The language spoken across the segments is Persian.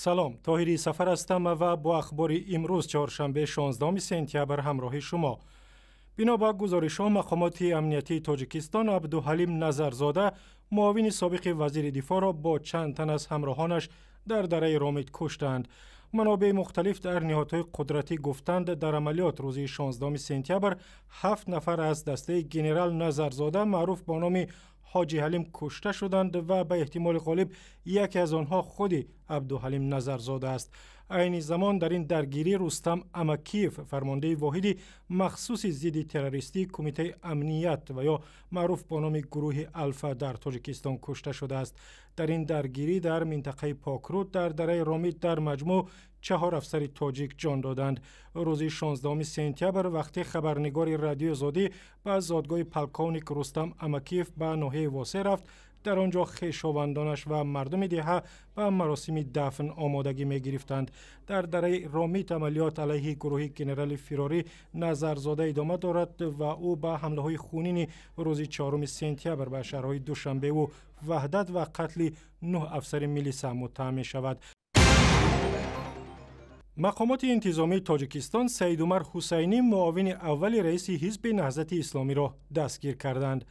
سلام، طاهری سفر هستم و با اخبار امروز چهارشنبه 16 سپتامبر همراه شما. بنا به گزارش‌ها مقامات امنیتی تاجیکستان عبدالحلیم نظرزاده معاون سابق وزیر دفاع را با چند تن از همراهانش در دره رامید کشتند. منابع مختلف در نهادهای قدرتی گفتند در عملیات روز 16 سپتامبر 7 نفر از دسته گنرال نظرزاده معروف با نام حاجی حلیم کشته شدند و به احتمال غالب یکی از آنها خود عبدالحلیم نظرزاده است. عین زمان در این درگیری رستم امکیف فرمانده واحد مخصوص ضد تروریستی کمیته امنیت و یا معروف با نام گروه الفا در تاجیکستان کشته شده است. در این درگیری در منطقه پاکرود در دره رامید در مجموع 4 افسر تاجیک جان دادند. روز 16 سپتامبر وقتی خبرنگار رادیو زادی به زادگاه پلکونیک رستم امکیف به ناحیه واسه رفت، در آنجا خویشاوندانش و مردم دهه به مراسم دفن آمادگی می گرفتند. در دره رامید عملیات علیه گروه گنرال فراری نظرزاده ادامه دارد و او به حمله های خونین روز 4 سپتامبر به شهرهای دوشنبه و وحدت و قتل 9 افسر میلیسا متهم می شود. مقامات انتظامی تاجیکستان سید عمر حسینی معاون اول رئیس حزب نهضت اسلامی را دستگیر کردند.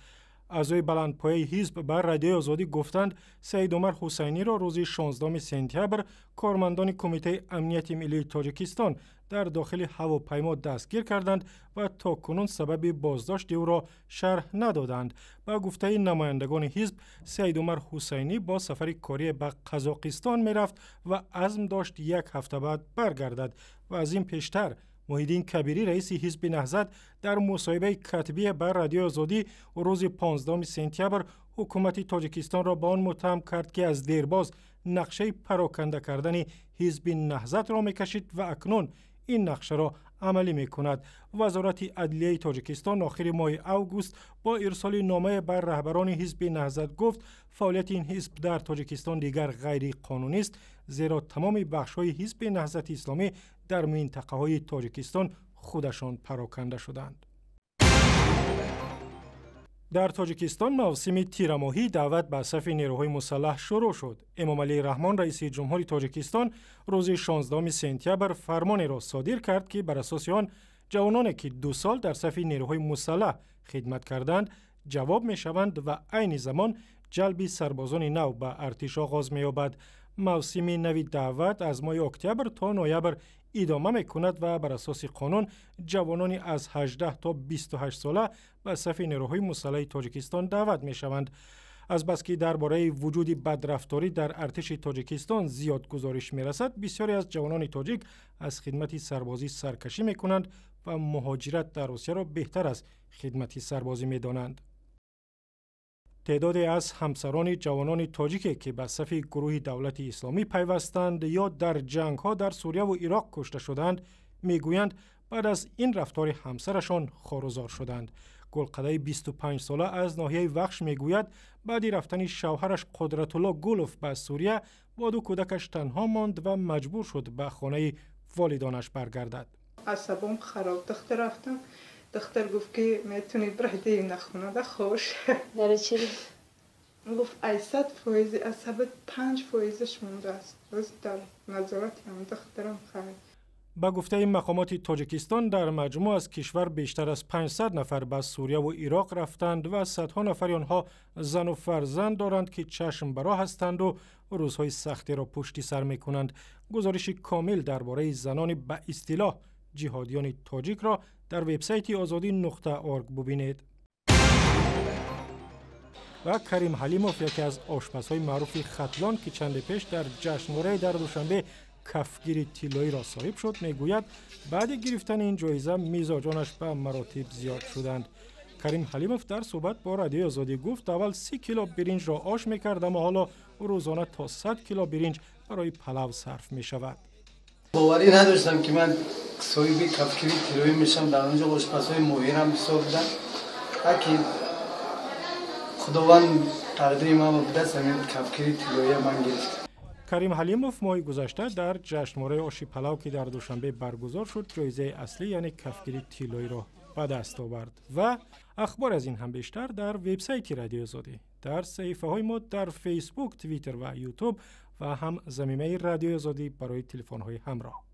اعضای بلندپایه حزب بر رادیو آزادی گفتند سید عمر حسینی را روز 16 سپتامبر کارمندان کمیته امنیت ملی تاجیکستان در داخل هواپیما دستگیر کردند و تاکنون سبب بازداشت او را شرح ندادند. با گفته نمایندگان حزب، سید عمر حسینی با سفر کاری به قزاقستان می رفت و عزم داشت 1 هفته بعد برگردد و از این پیشتر محیدین کبیری رئیس حزب نهضت در مصاحبه کتبی بر رادیو آزادی روز 15 سپتامبر حکومت تاجیکستان را به آن متهم کرد که از دیرباز نقشه پراکنده کردن حزب نهضت را میکشید و اکنون این نقشه را عملی میکند. وزارت عدلیه تاجیکستان آخر ماه اوگوست با ارسال نامه بر رهبران حزب نهضت گفت فعالیت این حزب در تاجیکستان دیگر غیر قانونی است، زیرا تمام بخش‌های حزب نهضت اسلامی در منطقه‌های تاجیکستان خودشان پراکنده شدند. در تاجیکستان موسم تیرماهی دعوت به صف نیروهای مسلح شروع شد. امام علی رحمان رئیس جمهور تاجیکستان روز 16 سپتامبر فرمانی را صادر کرد که بر اساس آن جوانانی که 2 سال در صف نیروهای مسلح خدمت کردند جواب می‌شوند و عین زمان جلب سربازان نو به ارتش آغاز می‌یابد. موسم نوی دعوت از ماه اکتبر تا نوامبر ادامه می‌کند و بر اساس قانون جوانانی از 18 تا 28 ساله به صف نیروهای مسلح تاجیکستان دعوت می‌شوند. از بس که درباره وجود بدرفتاری در ارتش تاجیکستان زیاد گزارش می‌رسد، بسیاری از جوانان تاجیک از خدمت سربازی سرکشی می‌کنند و مهاجرت در روسیه را بهتر از خدمت سربازی می‌دانند. تعدادی از همسران جوانان تاجیک که به صف گروه دولت اسلامی پیوستند یا در جنگ‌ها در سوریه و عراق کشته شدند میگویند بعد از این رفتار همسرشان خارزار شدند. گلقده 25 ساله از ناحیه وخش میگوید بعد رفتن شوهرش قدرت الله گولوف به سوریه با 2 کودکش تنها ماند و مجبور شد به خانه والدانش برگردد. عصبم خراب رفتم. دختر گفت که میتونی برهدی نخونه خوش. داره چی؟ گفت 100% عصبت 5%ش مونده است. روز در نظارت هم دخترم خرید. با گفته مقامات تاجیکستان در مجموع از کشور بیشتر از 500 نفر به سوریه و عراق رفتند و صدها نفر آنها زن و فرزند دارند که چشم برا هستند و روزهای سختی را پشت سر میکنند. گزارش کامل درباره زنان به اصطلاح جهادیان تاجیک را در وبسایت azadi.org ببینید. و کریم حلیموف یکی از آشپزهای معروف ختلان که چند پیش در جشنواره در دوشنبه کفگیر طلایی را صاحب شد میگوید بعد گرفتن این جایزه میزاجانش به مراتب زیاد شدند. کریم حلیموف در صحبت با رادیو آزادی گفت اول 30 کیلو برنج را آش میکرد اما حالا روزانه تا 100 کیلو برنج برای پلو صرف میشود. باوری نداشتم که من صاحب کفگیر طلایی میشم. در اونجا آشپزهای ماهرم حساب بودن. اگه خداوند تقدیر ما به دست همین کفگیر طلایی من گرفت. کریم حلیموف ماه گذشته در جشنواره آش پلو که در دوشنبه برگزار شد جایزه اصلی یعنی کفگیر طلایی را به دست آورد. و اخبار از این هم بیشتر در وبسایت رادیو آزادی، در صفحه های ما در فیسبوک، توییتر و یوتیوب و هم زمینه رادیو آزادی برای تلفن های همراه.